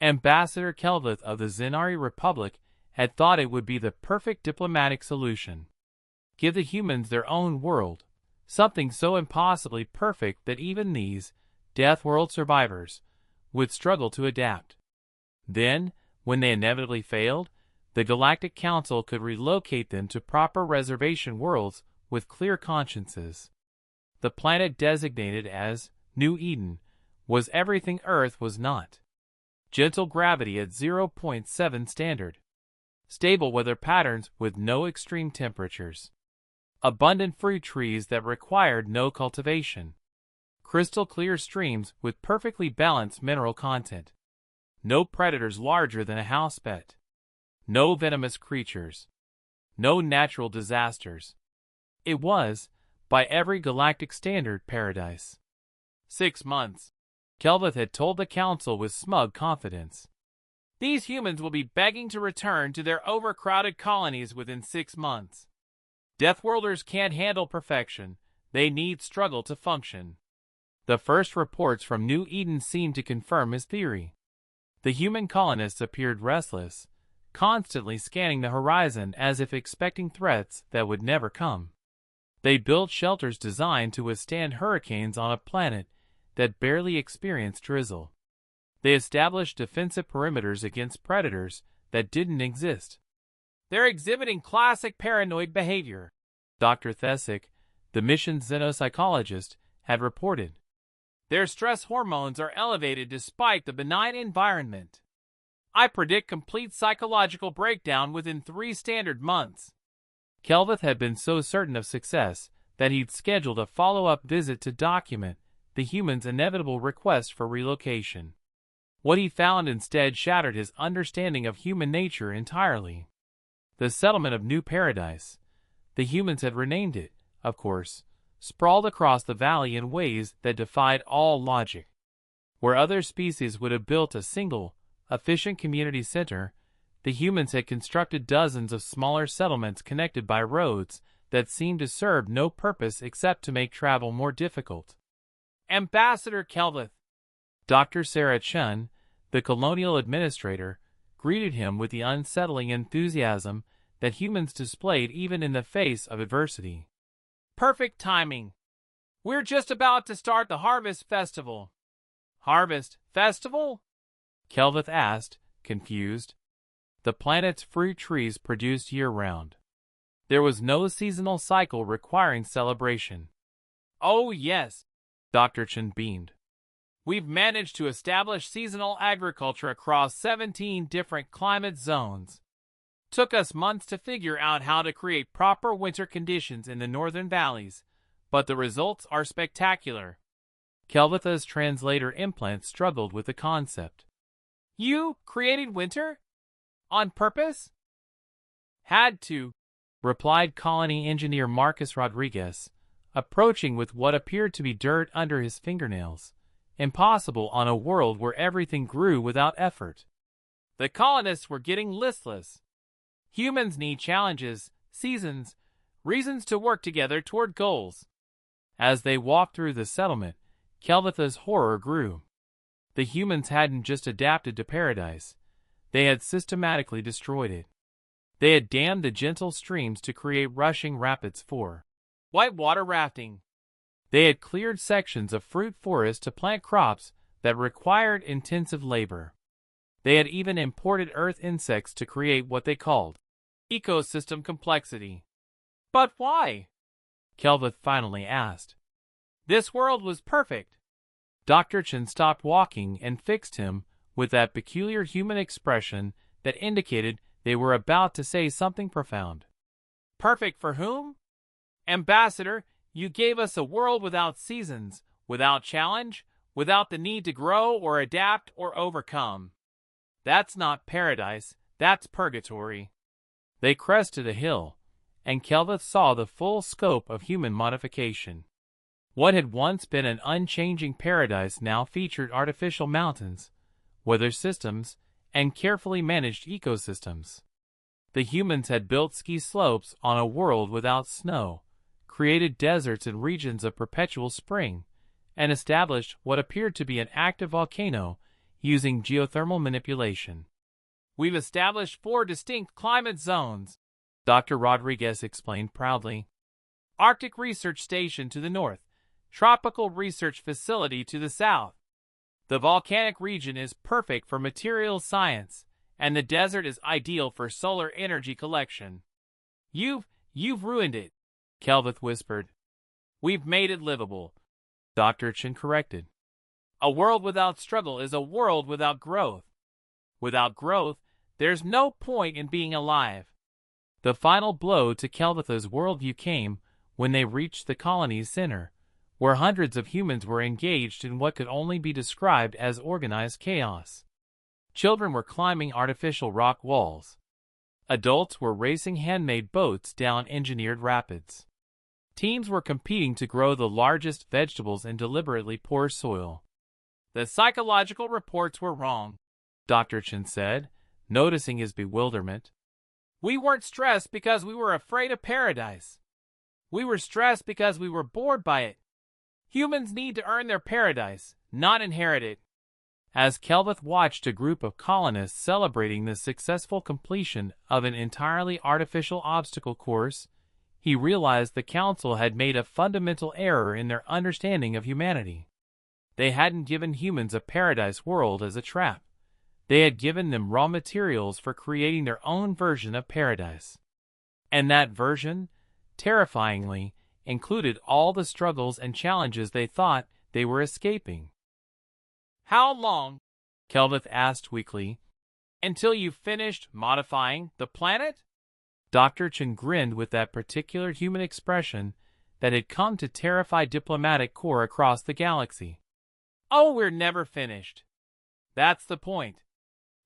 Ambassador Kelvith of the Zenari Republic had thought it would be the perfect diplomatic solution. Give the humans their own world, something so impossibly perfect that even these Deathworld survivors would struggle to adapt. Then, when they inevitably failed, the Galactic Council could relocate them to proper reservation worlds with clear consciences. The planet designated as New Eden was everything Earth was not. Gentle gravity at 0.7 standard. Stable weather patterns with no extreme temperatures. Abundant fruit trees that required no cultivation. Crystal clear streams with perfectly balanced mineral content. No predators larger than a house pet. No venomous creatures. No natural disasters. It was, by every galactic standard, paradise. 6 months. Kelvith had told the Council with smug confidence. These humans will be begging to return to their overcrowded colonies within 6 months. Deathworlders can't handle perfection. They need struggle to function. The first reports from New Eden seemed to confirm his theory. The human colonists appeared restless, constantly scanning the horizon as if expecting threats that would never come. They built shelters designed to withstand hurricanes on a planet that barely experienced drizzle. They established defensive perimeters against predators that didn't exist. They're exhibiting classic paranoid behavior, Dr. Thesick, the mission's xenopsychologist, had reported. Their stress hormones are elevated despite the benign environment. I predict complete psychological breakdown within 3 standard months. Kelvith had been so certain of success that he'd scheduled a follow-up visit to document the humans' inevitable request for relocation. What he found instead shattered his understanding of human nature entirely. The settlement of New Paradise, the humans had renamed it, of course, sprawled across the valley in ways that defied all logic. Where other species would have built a single, efficient community center, the humans had constructed dozens of smaller settlements connected by roads that seemed to serve no purpose except to make travel more difficult. Ambassador Kelvith, Dr. Sarah Chun, the colonial administrator, greeted him with the unsettling enthusiasm that humans displayed even in the face of adversity. Perfect timing. We're just about to start the Harvest Festival. Harvest Festival? Kelvith asked, confused. The planet's fruit trees produced year-round. There was no seasonal cycle requiring celebration. Oh yes, Dr. Chen beamed. We've managed to establish seasonal agriculture across 17 different climate zones. Took us months to figure out how to create proper winter conditions in the northern valleys, but the results are spectacular. Kelvitha's translator implant struggled with the concept. You created winter? On purpose? Had to, replied colony engineer Marcus Rodriguez, approaching with what appeared to be dirt under his fingernails. Impossible on a world where everything grew without effort. The colonists were getting listless. Humans need challenges, seasons, reasons to work together toward goals. As they walked through the settlement, Kelvitha's horror grew. The humans hadn't just adapted to paradise. They had systematically destroyed it. They had dammed the gentle streams to create rushing rapids for whitewater rafting. They had cleared sections of fruit forest to plant crops that required intensive labor. They had even imported earth insects to create what they called ecosystem complexity. But why? Kelvith finally asked. This world was perfect. Dr. Chen stopped walking and fixed him with that peculiar human expression that indicated they were about to say something profound. Perfect for whom? Ambassador, you gave us a world without seasons, without challenge, without the need to grow or adapt or overcome. That's not paradise, that's purgatory. They crested a hill, and Kelvith saw the full scope of human modification. What had once been an unchanging paradise now featured artificial mountains, weather systems, and carefully managed ecosystems. The humans had built ski slopes on a world without snow, created deserts and regions of perpetual spring, and established what appeared to be an active volcano using geothermal manipulation. We've established 4 distinct climate zones, Dr. Rodriguez explained proudly. Arctic Research Station to the north, Tropical Research Facility to the south. The volcanic region is perfect for materials science, and the desert is ideal for solar energy collection. You've ruined it, Kelvith whispered. We've made it livable, Dr. Chen corrected. A world without struggle is a world without growth. Without growth, there's no point in being alive. The final blow to Kelvith's worldview came when they reached the colony's center, where hundreds of humans were engaged in what could only be described as organized chaos. Children were climbing artificial rock walls. Adults were racing handmade boats down engineered rapids. Teams were competing to grow the largest vegetables in deliberately poor soil. The psychological reports were wrong, Dr. Chen said, noticing his bewilderment. We weren't stressed because we were afraid of paradise. We were stressed because we were bored by it. Humans need to earn their paradise, not inherit it. As Kelvith watched a group of colonists celebrating the successful completion of an entirely artificial obstacle course, he realized the Council had made a fundamental error in their understanding of humanity. They hadn't given humans a paradise world as a trap. They had given them raw materials for creating their own version of paradise. And that version, terrifyingly, included all the struggles and challenges they thought they were escaping. How long, Kelvith asked weakly, until you've finished modifying the planet? Dr. Chen grinned with that particular human expression that had come to terrify diplomatic corps across the galaxy. Oh, we're never finished. That's the point.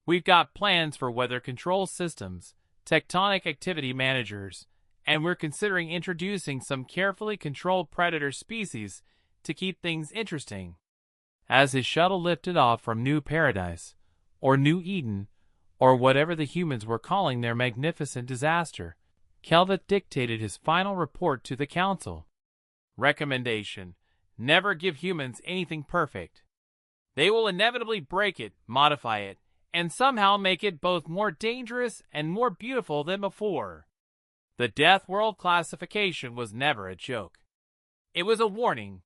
We've got plans for weather control systems, tectonic activity managers, and we're considering introducing some carefully controlled predator species to keep things interesting. As his shuttle lifted off from New Paradise, or New Eden, or whatever the humans were calling their magnificent disaster, Kelvith dictated his final report to the Council. Recommendation: never give humans anything perfect. They will inevitably break it, modify it, and somehow make it both more dangerous and more beautiful than before. The Deathworld classification was never a joke. It was a warning,